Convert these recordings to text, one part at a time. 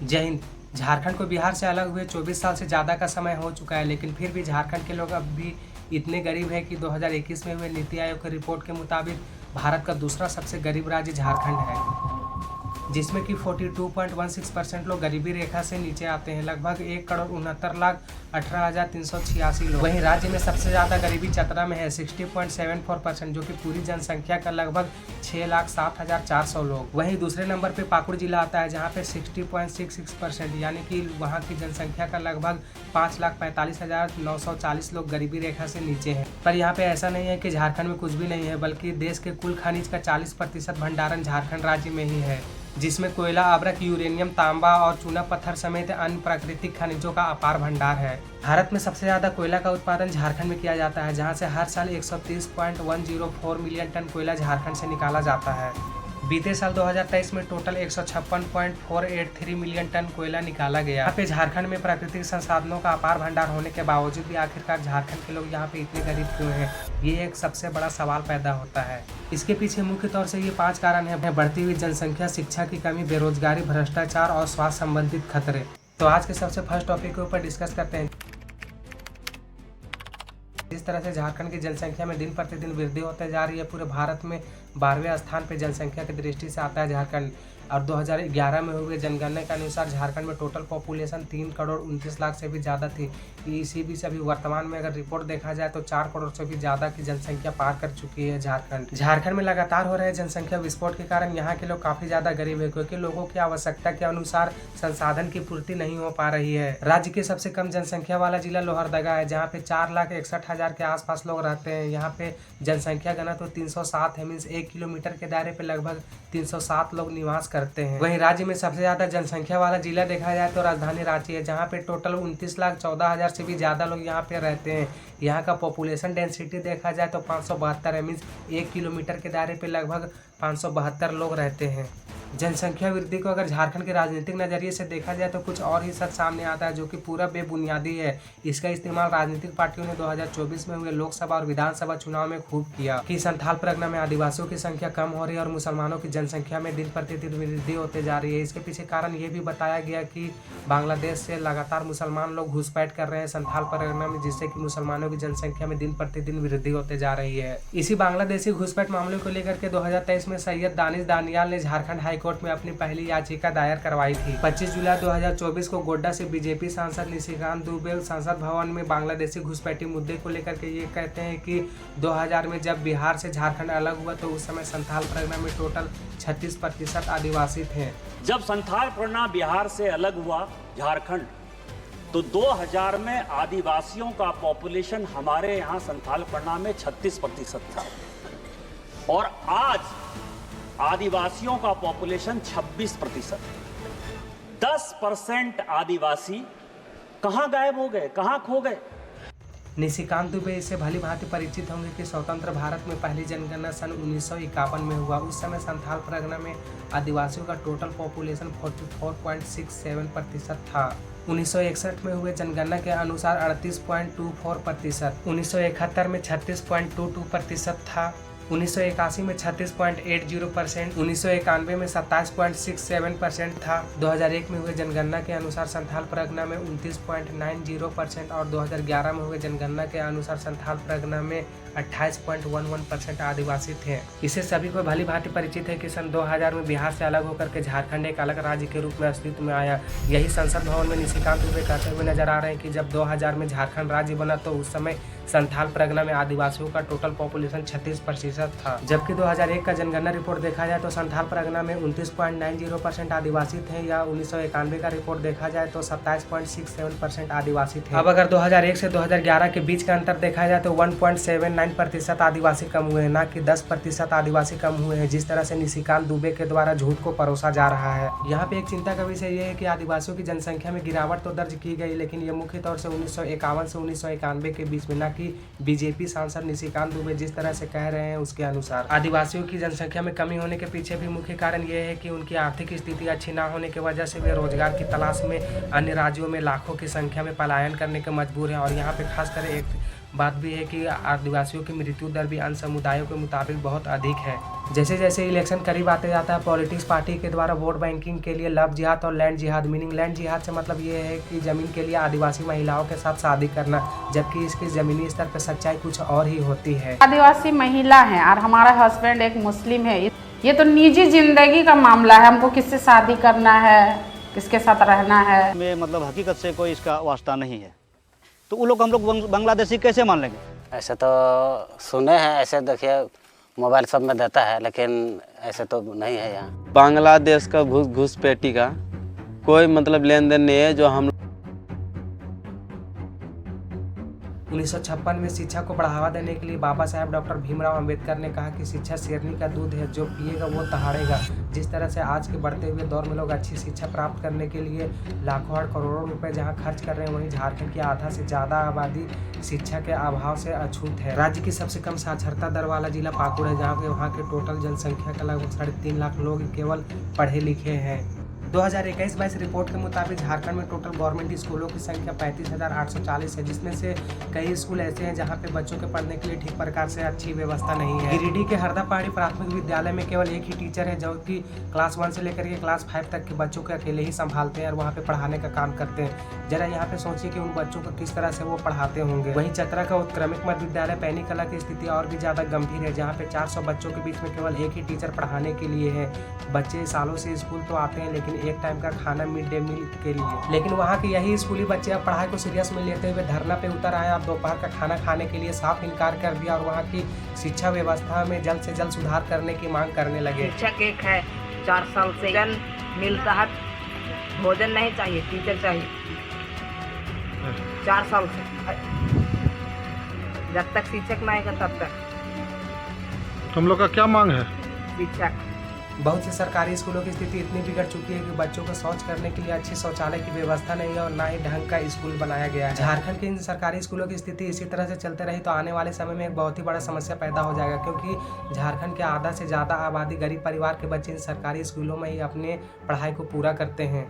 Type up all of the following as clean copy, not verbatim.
जय हिंद। झारखंड को बिहार से अलग हुए 24 साल से ज़्यादा का समय हो चुका है, लेकिन फिर भी झारखंड के लोग अब भी इतने गरीब हैं कि 2021 में हुए नीति आयोग की रिपोर्ट के मुताबिक भारत का दूसरा सबसे गरीब राज्य झारखंड है, जिसमें कि 42.16% लोग गरीबी रेखा से नीचे आते हैं। लगभग 1,69,18,386 लोग। वहीं राज्य में सबसे ज़्यादा गरीबी चतरा में है 60.74%, जो कि पूरी जनसंख्या का लगभग 6,07,400 लोग। वहीं दूसरे नंबर पे पाकुड़ जिला आता है, जहां पे 60.66%, यानी कि वहां की जनसंख्या का लगभग 5,45,940 लोग गरीबी रेखा से नीचे हैं। पर यहाँ पे ऐसा नहीं है कि झारखंड में कुछ भी नहीं है, बल्कि देश के कुल खनिज का 40% भंडारण झारखंड राज्य में ही है, जिसमें कोयला, अब्रक, यूरेनियम, तांबा और चूना पत्थर समेत अन्य प्राकृतिक खनिजों का अपार भंडार है। भारत में सबसे ज्यादा कोयला का उत्पादन झारखंड में किया जाता है, जहां से हर साल 130.104 मिलियन टन कोयला झारखंड से निकाला जाता है। बीते साल 2023 में टोटल 156.483 मिलियन टन कोयला निकाला गया। यहाँ पे झारखंड में प्राकृतिक संसाधनों का अपार भंडार होने के बावजूद भी आखिरकार झारखंड के लोग यहाँ पे इतने गरीब क्यों हैं, ये एक सबसे बड़ा सवाल पैदा होता है। इसके पीछे मुख्य तौर से ये 5 कारण है: बढ़ती हुई जनसंख्या, शिक्षा की कमी, बेरोजगारी, भ्रष्टाचार और स्वास्थ्य संबंधित खतरे। तो आज के सबसे फर्स्ट टॉपिक के ऊपर डिस्कस करते हैं। जिस तरह से झारखंड की जनसंख्या में दिन प्रतिदिन वृद्धि होते जा रही है, पूरे भारत में 12वें स्थान पर जनसंख्या की दृष्टि से आता है झारखंड। और 2011 में हुए जनगणना के अनुसार झारखंड में टोटल पॉपुलेशन 3,29,00,000 से भी ज़्यादा थी। इसी बीच अभी वर्तमान में अगर रिपोर्ट देखा जाए तो 4 करोड़ से भी ज़्यादा की जनसंख्या पार कर चुकी है झारखंड में लगातार हो रहे जनसंख्या विस्फोट के कारण यहाँ के लोग काफ़ी ज़्यादा गरीब है, क्योंकि लोगों की आवश्यकता के अनुसार संसाधन की पूर्ति नहीं हो पा रही है। राज्य के सबसे कम जनसंख्या वाला जिला लोहरदगा है, जहाँ पे 4,61,000 के आसपास लोग रहते हैं। यहाँ पे जनसंख्या घनत्व 307 है, मीन्स 1 किलोमीटर के दायरे पे लगभग 307 लोग निवास करते हैं। वहीं राज्य में सबसे ज्यादा जनसंख्या वाला जिला देखा जाए तो राजधानी रांची है, जहाँ पे टोटल 29,14,000 से भी ज्यादा लोग यहाँ पे रहते हैं। यहाँ का पॉपुलेशन डेंसिटी देखा जाए तो 572 है, मीन्स 1 किलोमीटर के दायरे पे लगभग 572 लोग रहते हैं। जनसंख्या वृद्धि को अगर झारखंड के राजनीतिक नजरिए से देखा जाए तो कुछ और ही सच सामने आता है, जो कि पूरा बेबुनियादी है। इसका इस्तेमाल राजनीतिक पार्टियों ने 2024 में हुए लोकसभा और विधानसभा चुनाव में खूब किया कि संथाल परगना में आदिवासियों की संख्या कम हो रही है और मुसलमानों की जनसंख्या में दिन प्रतिदिन वृद्धि होते जा रही है। इसके पीछे कारण ये भी बताया गया कि बांग्लादेश से लगातार मुसलमान लोग घुसपैठ कर रहे हैं संथाल परगना में, जिससे कि मुसलमानों की जनसंख्या में दिन प्रतिदिन वृद्धि होते जा रही है। इसी बांग्लादेशी घुसपैठ मामले को लेकर के 2023 में सैयद दानिश दानियाल ने झारखंड हाईकोर्ट में अपनी पहली याचिका दायर करवाई थी। 25 जुलाई 2024 को गोड्डा से बीजेपी सांसद निशिकांत दुबे संसद भवन में बांग्लादेशी घुसपैठी मुद्दे को लेकर के ये कहते हैं कि 2000 में जब बिहार से झारखंड अलग हुआ तो उस समय संथाल परगना में टोटल 36% आदिवासी थे। जब संथाल परगना बिहार से अलग हुआ झारखंड, तो 2000 में आदिवासियों का पॉपुलेशन हमारे यहाँ संथाल परगना में 36% था, और आज आदिवासियों का पॉपुलेशन 26%। 10% आदिवासी कहां गायब हो गए, कहां खो गए? निशिकांत दुबे इससे भली भांति परिचित होंगे कि स्वतंत्र भारत में पहली जनगणना सन 1951 में हुआ। उस समय संथाल परगना में आदिवासियों का टोटल पॉपुलेशन 44.67% था। 1961 में हुए जनगणना के अनुसार 38.24%, 1971 में 36.22% था, 1981 में 36.80%, 1991 में 27.67% था। 2001 में हुए जनगणना के अनुसार संथाल परगना में 29.90% और 2011 में हुए जनगणना के अनुसार संथाल परगना में 28.11% आदिवासी थे। इससे सभी को भली भांति परिचित है कि सन 2000 में बिहार से अलग होकर के झारखंड एक अलग राज्य के रूप में अस्तित्व में आया। यही संसद भवन में निशिकांत दुबे कहते हुए नजर आ रहे हैं कि जब 2000 में झारखंड राज्य बना तो उस समय संथाल परगना में आदिवासियों का टोटल पॉपुलेशन 36% था। जबकि 2001 का जनगणना रिपोर्ट देखा जाए तो संथाल परगना में 29.90% आदिवासी थे, या 1991 का रिपोर्ट देखा जाए तो 27.67% आदिवासी थे। अब अगर 2001 से 2011 के बीच का अंतर देखा जाए तो 1.79% आदिवासी कम हुए हैं, ना कि 10% आदिवासी कम हुए हैं, जिस तरह से निशिकांत दुबे के द्वारा झूठ को परोसा जा रहा है। यहाँ पे एक चिंता का विषय ये है कि आदिवासियों की जनसंख्या में गिरावट तो दर्ज की गई, लेकिन ये मुख्य तौर से 1951 से 1991 के बीच में, ना कि बीजेपी सांसद निशिकांत दुबे जिस तरह से कह रहे हैं उसके अनुसार। आदिवासियों की जनसंख्या में कमी होने के पीछे भी मुख्य कारण ये है कि उनकी आर्थिक स्थिति अच्छी ना होने की वजह से वे रोजगार की तलाश में अन्य राज्यों में लाखों की संख्या में पलायन करने के मजबूर हैं। और यहाँ पे खासकर एक बात भी है कि आदिवासियों की मृत्यु दर भी अन्य समुदायों के मुताबिक बहुत अधिक है। जैसे जैसे इलेक्शन करीब आते जाता है, पॉलिटिक्स पार्टी के द्वारा वोट बैंकिंग के लिए लव जिहाद और लैंड जिहाद, मीनिंग लैंड जिहाद से मतलब ये है कि ज़मीन के लिए आदिवासी महिलाओं के साथ शादी करना, जबकि इसकी ज़मीनी स्तर पर सच्चाई कुछ और ही होती है। आदिवासी महिला है और हमारा हस्बैंड एक मुस्लिम है, ये तो निजी जिंदगी का मामला है, हमको किससे शादी करना है, किसके साथ रहना है, में मतलब हकीकत से कोई इसका वास्ता नहीं है, तो वो लोग हम लोग बांग्लादेशी कैसे मान लेंगे? ऐसे तो सुने हैं, ऐसे देखिए मोबाइल सब में देता है, लेकिन ऐसे तो नहीं है यहाँ। बांग्लादेश का घुसपैठी का कोई मतलब लेन देन नहीं है। जो हम 1956 में शिक्षा को बढ़ावा देने के लिए बाबा साहेब डॉक्टर भीमराव अंबेडकर ने कहा कि शिक्षा शेरनी का दूध है, जो पिएगा वो दहाड़ेगा। जिस तरह से आज के बढ़ते हुए दौर में लोग अच्छी शिक्षा प्राप्त करने के लिए लाखों और करोड़ों रुपए जहां खर्च कर रहे हैं, वहीं झारखंड की आधा से ज़्यादा आबादी शिक्षा के अभाव से अछूत है। राज्य की सबसे कम साक्षरता दर वाला जिला पाकुड़ है, जहाँ पे वहाँ के टोटल जनसंख्या का लगभग 3.5 लाख लोग केवल पढ़े लिखे हैं। 2021-22 रिपोर्ट के मुताबिक झारखंड में टोटल गवर्नमेंट स्कूलों की संख्या 35,840 है, जिसमें से कई स्कूल ऐसे हैं जहां पे बच्चों के पढ़ने के लिए ठीक प्रकार से अच्छी व्यवस्था नहीं है। गिरिडीह के हरदा पहाड़ी प्राथमिक विद्यालय में केवल एक ही टीचर है, जो कि क्लास 1 से लेकर के क्लास 5 तक के बच्चों को अकेले ही संभालते हैं और वहाँ पे पढ़ाने का काम करते हैं। जरा यहाँ पे सोचिए कि उन बच्चों को किस तरह से वो पढ़ाते होंगे। वहीं चतरा का उत्क्रमिक मध्य विद्यालय पैनी कला की स्थिति और भी ज्यादा गंभीर है, जहाँ पे 400 बच्चों के बीच में केवल एक ही टीचर पढ़ाने के लिए है। बच्चे सालों से स्कूल तो आते हैं, लेकिन एक टाइम का खाना मिड डे मील के लिए, लेकिन वहाँ के यही स्कूली बच्चे अब पढ़ाई को सीरियस में लेते हुए धरना पे उतर आए और दोपहर का खाना खाने के लिए साफ इनकार कर दिया और वहाँ की शिक्षा व्यवस्था में जल्द से जल्द सुधार करने की मांग करने लगे। शिक्षक एक है, 4 साल से मिलता है, भोजन नहीं चाहिए, टीचर चाहिए। 4 साल से जब तक शिक्षक नहीं आएगा तब तक। तुम लोग का क्या मांग है? शिक्षक। बहुत से सरकारी स्कूलों की स्थिति इतनी बिगड़ चुकी है कि बच्चों को शौच करने के लिए अच्छी शौचालय की व्यवस्था नहीं है और ना ही ढंग का स्कूल बनाया गया है। झारखंड के इन सरकारी स्कूलों की स्थिति इसी तरह से चलते रही तो आने वाले समय में एक बहुत ही बड़ा समस्या पैदा हो जाएगा, क्योंकि झारखंड के आधा से ज़्यादा आबादी गरीब परिवार के बच्चे इन सरकारी स्कूलों में ही अपने पढ़ाई को पूरा करते हैं।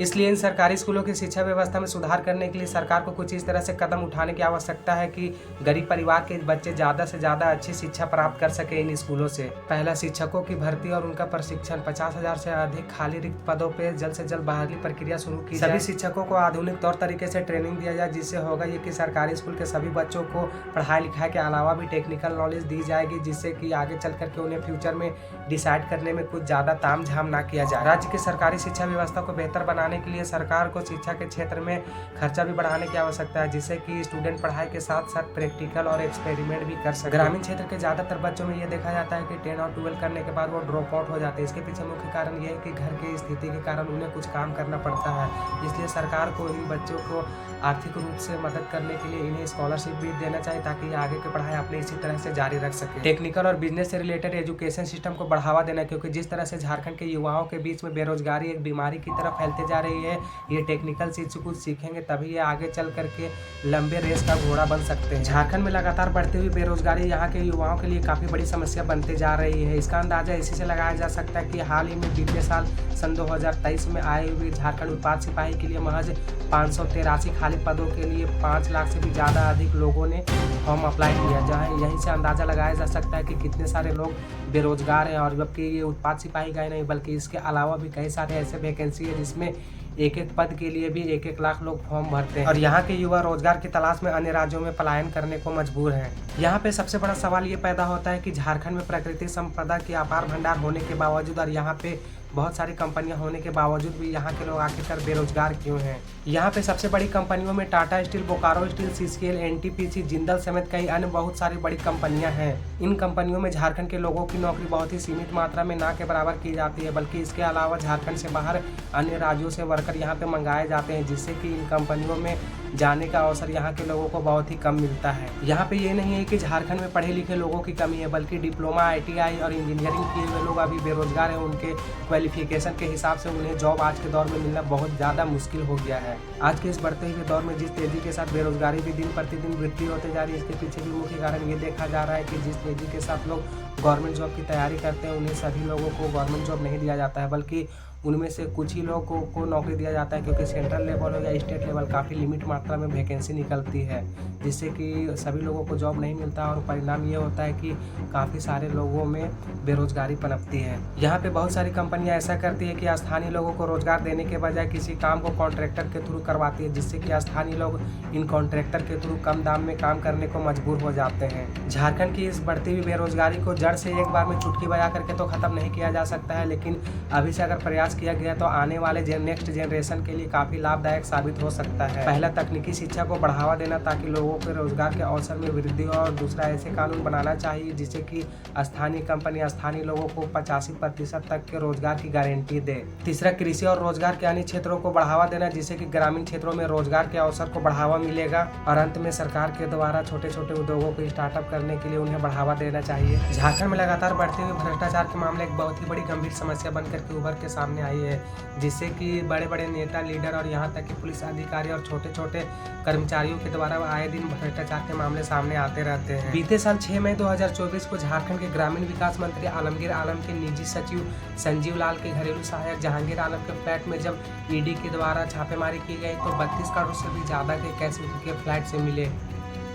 इसलिए इन सरकारी स्कूलों की शिक्षा व्यवस्था में सुधार करने के लिए सरकार को कुछ इस तरह से कदम उठाने की आवश्यकता है कि गरीब परिवार के बच्चे ज़्यादा से ज़्यादा अच्छी शिक्षा प्राप्त कर सके इन स्कूलों से। पहला, शिक्षकों की भर्ती और उनका प्रशिक्षण। 50,000 से अधिक खाली रिक्त पदों पर जल्द से जल्द बहाली प्रक्रिया शुरू की जाए। सभी शिक्षकों को आधुनिक तौर तरीके से ट्रेनिंग दिया जाए, जिससे होगा ये कि सरकारी स्कूल के सभी बच्चों को पढ़ाई लिखाई के अलावा भी टेक्निकल नॉलेज दी जाएगी, जिससे कि आगे चल करके उन्हें फ्यूचर में डिसाइड करने में कुछ ज़्यादा ताम झाम ना किया जाए। राज्य की सरकारी शिक्षा व्यवस्था को बेहतर बनाने के लिए सरकार को शिक्षा के क्षेत्र में खर्चा भी बढ़ाने की आवश्यकता है, जिससे कि स्टूडेंट पढ़ाई के साथ साथ प्रैक्टिकल और एक्सपेरिमेंट भी कर सके। ग्रामीण क्षेत्र के ज़्यादातर बच्चों में ये देखा जाता है कि 10 और 12 करने के बाद वो ड्रॉप आउट हो जाते हैं। इसके पीछे मुख्य कारण ये है कि घर की स्थिति के कारण उन्हें कुछ काम करना पड़ता है। इसलिए सरकार को इन बच्चों को आर्थिक रूप से मदद करने के लिए इन्हें स्कॉलरशिप भी देना चाहिए, ताकि ये आगे की पढ़ाई अपने इसी तरह से जारी रख सके। टेक्निकल और बिजनेस से रिलेटेड एजुकेशन सिस्टम को बढ़ावा देना, क्योंकि जिस तरह से झारखंड के युवाओं के बीच में बेरोजगारी एक बीमारी की तरफ फैलते जा रही है, ये टेक्निकल चीज कुछ सीखेंगे तभी ये आगे चल करके लंबे रेस का घोड़ा बन सकते हैं। झारखंड में लगातार बढ़ती हुई बेरोजगारी यहाँ के युवाओं के लिए काफी बड़ी समस्या बनते जा रही है। इसका अंदाजा इसी से लगाया जा सकता है कि हाल ही में बीते साल सन 2023 में आए हुए झारखंड उत्पाद सिपाही के लिए महज 583 खाली पदों के लिए 5 लाख से भी ज़्यादा अधिक लोगों ने फॉर्म अप्लाई किया, जहाँ यहीं से अंदाज़ा लगाया जा सकता है कि कितने सारे लोग बेरोजगार हैं। और जबकि ये उत्पाद सिपाही का ही नहीं, बल्कि इसके अलावा भी कई सारे ऐसे वैकेंसी है जिसमें एक पद के लिए भी 1 लाख लोग फॉर्म भरते हैं और यहाँ के युवा रोजगार की तलाश में अन्य राज्यों में पलायन करने को मजबूर हैं। यहाँ पे सबसे बड़ा सवाल ये पैदा होता है कि झारखंड में प्राकृतिक संपदा की अपार भंडार होने के बावजूद और यहाँ पे बहुत सारी कंपनियां होने के बावजूद भी यहाँ के लोग आखिरकार बेरोजगार क्यों हैं। यहाँ पे सबसे बड़ी कंपनियों में Tata steel, Bokaro steel, CCL, NTPC, Jindal समेत कई अन्य बहुत सारी बड़ी कंपनियां हैं। इन कंपनियों में झारखंड के लोगों की नौकरी बहुत ही सीमित मात्रा में ना के बराबर की जाती है, बल्कि इसके अलावा झारखंड से बाहर अन्य राज्यों से वर्कर यहाँ पे मंगाए जाते हैं, जिससे कि इन कंपनियों में जाने का अवसर यहाँ के लोगों को बहुत ही कम मिलता है। यहाँ पे ये नहीं है कि झारखंड में पढ़े लिखे लोगों की कमी है, बल्कि डिप्लोमा, ITI और इंजीनियरिंग किए हुए लोग अभी बेरोजगार हैं। उनके क्वालिफिकेशन के हिसाब से उन्हें जॉब आज के दौर में मिलना बहुत ज़्यादा मुश्किल हो गया है। आज के इस बढ़ते हुए दौर में जिस तेजी के साथ बेरोजगारी भी दिन प्रतिदिन वृद्धि होते जा रही है, इसके पीछे भी मुख्य कारण ये देखा जा रहा है कि जिस तेजी के साथ लोग गवर्नमेंट जॉब की तैयारी करते हैं, उन्हें सभी लोगों को गवर्नमेंट जॉब नहीं दिया जाता है, बल्कि उनमें से कुछ ही लोगों को नौकरी दिया जाता है, क्योंकि सेंट्रल लेवल हो या स्टेट लेवल काफ़ी लिमिट मात्रा में वैकेंसी निकलती है, जिससे कि सभी लोगों को जॉब नहीं मिलता और परिणाम ये होता है कि काफ़ी सारे लोगों में बेरोजगारी पनपती है। यहाँ पे बहुत सारी कंपनियाँ ऐसा करती है कि स्थानीय लोगों को रोजगार देने के बजाय किसी काम को कॉन्ट्रैक्टर के थ्रू करवाती है, जिससे कि स्थानीय लोग इन कॉन्ट्रैक्टर के थ्रू कम दाम में काम करने को मजबूर हो जाते हैं। झारखंड की इस बढ़ती हुई बेरोजगारी को जड़ से एक बार में चुटकी बजा करके तो ख़त्म नहीं किया जा सकता है, लेकिन अभी से अगर प्रयास किया गया तो आने वाले नेक्स्ट जनरेशन के लिए काफ़ी लाभदायक साबित हो सकता है। पहला, तकनीकी शिक्षा को बढ़ावा देना ताकि लोगों के रोजगार के अवसर में वृद्धि हो, और दूसरा, ऐसे कानून बनाना चाहिए जिससे कि स्थानीय कंपनी स्थानीय लोगों को 85% तक के रोजगार की गारंटी दे। तीसरा, कृषि और रोजगार के अन्य क्षेत्रों को बढ़ावा देना जिससे कि ग्रामीण क्षेत्रों में रोजगार के अवसर को बढ़ावा मिलेगा। और अंत में, सरकार के द्वारा छोटे छोटे उद्योगों को स्टार्टअप करने के लिए उन्हें बढ़ावा देना चाहिए। झारखंड में लगातार बढ़ते हुए भ्रष्टाचार के मामले एक बहुत ही बड़ी गंभीर समस्या बनकर के उभर के सामने आई है, जिससे कि बड़े बड़े नेता, लीडर और यहाँ तक कि पुलिस अधिकारी और छोटे छोटे कर्मचारियों के द्वारा आए दिन भ्रष्टाचार के मामले सामने आते रहते हैं। बीते साल 6 मई 2024 को झारखंड के ग्रामीण विकास मंत्री आलमगीर आलम के निजी सचिव संजीव लाल के घरेलू सहायक जहांगीर आलम के फ्लैट में जब ईडी के द्वारा छापेमारी की गई तो 32 करोड़ से भी ज़्यादा के कैश उनके फ्लैट से मिले।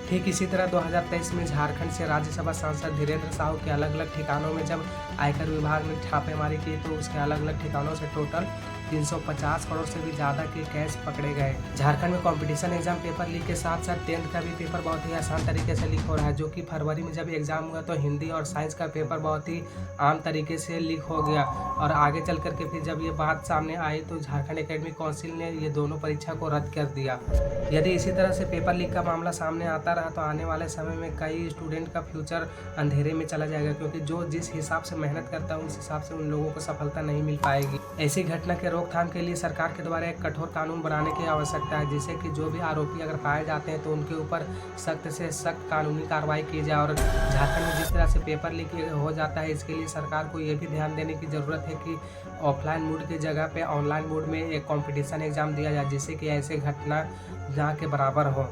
ठीक इसी तरह 2023 में झारखंड से राज्यसभा सांसद धीरेन्द्र साहू के अलग अलग ठिकानों में जब आयकर विभाग ने छापेमारी की तो उसके अलग अलग ठिकानों से टोटल 350 करोड़ से भी ज़्यादा के कैश पकड़े गए। झारखंड में कंपटीशन एग्जाम पेपर लीक के साथ साथ 10th का भी पेपर बहुत ही आसान तरीके से लीक हो रहा है, जो कि फरवरी में जब एग्जाम हुआ तो हिंदी और साइंस का पेपर बहुत ही आम तरीके से लीक हो गया। और आगे चल करके फिर जब ये बात सामने आई तो झारखंड एकेडमिक काउंसिल ने ये दोनों परीक्षा को रद्द कर दिया। यदि इसी तरह से पेपर लीक का मामला सामने आता रहा तो आने वाले समय में कई स्टूडेंट का फ्यूचर अंधेरे में चला जाएगा, क्योंकि जो जिस हिसाब से मेहनत करता है उस हिसाब से उन लोगों को सफलता नहीं मिल पाएगी। ऐसी घटना के रोकथाम के लिए सरकार के द्वारा एक कठोर कानून बनाने की आवश्यकता है, जिससे कि जो भी आरोपी अगर पाए जाते हैं तो उनके ऊपर सख्त से सख्त कानूनी कार्रवाई की जाए। और झारखंड में जिस तरह से पेपर लीक हो जाता है, इसके लिए सरकार को ये भी ध्यान देने की ज़रूरत है कि ऑफलाइन मोड की जगह पे ऑनलाइन मोड में एक कंपटीशन एग्जाम दिया जाए, जिससे कि ऐसे घटना ना के बराबर हो।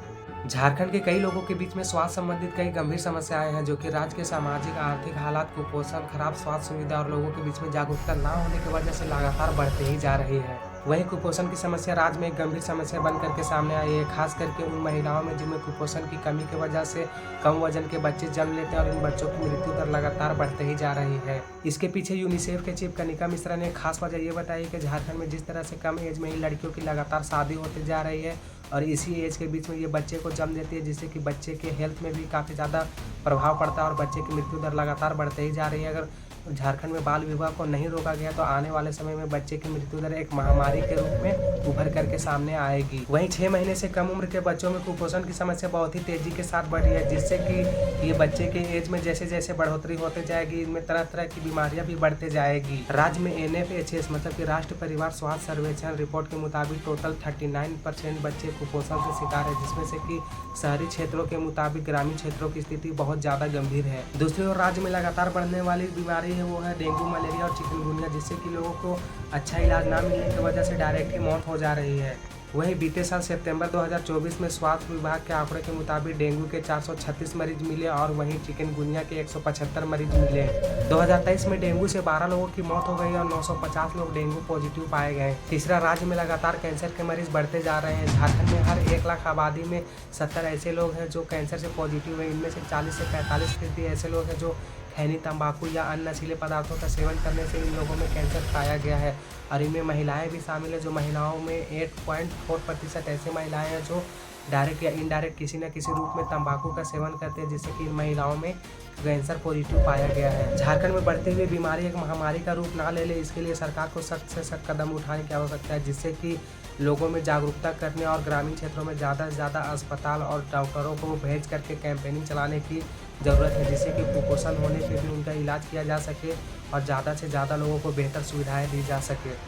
झारखंड के कई लोगों के बीच में स्वास्थ्य संबंधित कई गंभीर समस्याएं हैं, जो कि राज्य के सामाजिक आर्थिक हालात, कुपोषण, खराब स्वास्थ्य सुविधा और लोगों के बीच में जागरूकता ना होने की वजह से लगातार बढ़ते ही जा रही है। वहीं कुपोषण की समस्या राज्य में एक गंभीर समस्या बन करके सामने आई है, खास करके उन महिलाओं में जिनमें कुपोषण की कमी की वजह से कम वजन के बच्चे जन्म लेते हैं और इन बच्चों की मृत्यु दर लगातार बढ़ते ही जा रही है। इसके पीछे यूनिसेफ के चीफ कनिका मिश्रा ने खास वजह ये बताई कि झारखंड में जिस तरह से कम एज में ही लड़कियों की लगातार शादी होती जा रही है और इसी एज के बीच में ये बच्चे को जन्म देती है, जिससे कि बच्चे के हेल्थ में भी काफ़ी ज़्यादा प्रभाव पड़ता है और बच्चे की मृत्यु दर लगातार बढ़ते ही जा रही है। अगर झारखंड में बाल विवाह को नहीं रोका गया तो आने वाले समय में बच्चे की मृत्यु दर एक महामारी के रूप में उभर करके सामने आएगी। वहीं 6 महीने से कम उम्र के बच्चों में कुपोषण की समस्या बहुत ही तेजी के साथ बढ़ रही है, जिससे कि ये बच्चे के एज में जैसे जैसे बढ़ोतरी होते जाएगी, इनमें तरह तरह की बीमारियां भी बढ़ते जाएगी। राज्य में NFHS मतलब कि राष्ट्रीय परिवार स्वास्थ्य सर्वेक्षण रिपोर्ट के मुताबिक टोटल 39% बच्चे कुपोषण से शिकार है, जिसमें से कि शहरी क्षेत्रों के मुताबिक ग्रामीण क्षेत्रों की स्थिति बहुत ज़्यादा गंभीर है। दूसरी ओर राज्य में लगातार बढ़ने वाली बीमारी है वो है डेंगू, मलेरिया और चिकनगुनिया, जिससे कि लोगों को अच्छा इलाज ना मिलने की वजह से डायरेक्ट ही मौत हो जा रही है। वहीं बीते साल सितंबर 2024 में स्वास्थ्य विभाग के आंकड़े के मुताबिक डेंगू के 436 मरीज मिले और वहीं चिकनगुनिया के 175 मरीज मिले। 2023 में डेंगू से 12 लोगों की मौत हो गई और 950 लोग डेंगू पॉजिटिव पाए गए। तीसरा, राज्य में लगातार कैंसर के मरीज बढ़ते जा रहे हैं। झारखंड में हर 1 लाख आबादी में 70 ऐसे लोग हैं जो कैंसर से पॉजिटिव हैं। इनमें से 40 से 45% ऐसे लोग हैं जो खैनी, तंबाकू या अन्य नशीले पदार्थों का सेवन करने से इन लोगों में कैंसर पाया गया है। और इनमें महिलाएं भी शामिल है, जो महिलाओं में 8.4% ऐसे महिलाएं हैं जो डायरेक्ट या इनडायरेक्ट किसी न किसी रूप में तंबाकू का सेवन करते हैं, जिससे कि इन महिलाओं में कैंसर पॉजिटिव पाया गया है। झारखंड में बढ़ती हुई बीमारी एक महामारी का रूप ना ले इसके लिए सरकार को सख्त से सख्त कदम उठाने की आवश्यकता है, जिससे कि लोगों में जागरूकता करने और ग्रामीण क्षेत्रों में ज़्यादा से ज़्यादा अस्पताल और डॉक्टरों को भेज करके कैंपेनिंग चलाने की ज़रूरत है, जिससे कि कुपोषण होने पर भी उनका इलाज किया जा सके और ज़्यादा से ज़्यादा लोगों को बेहतर सुविधाएं दी जा सके।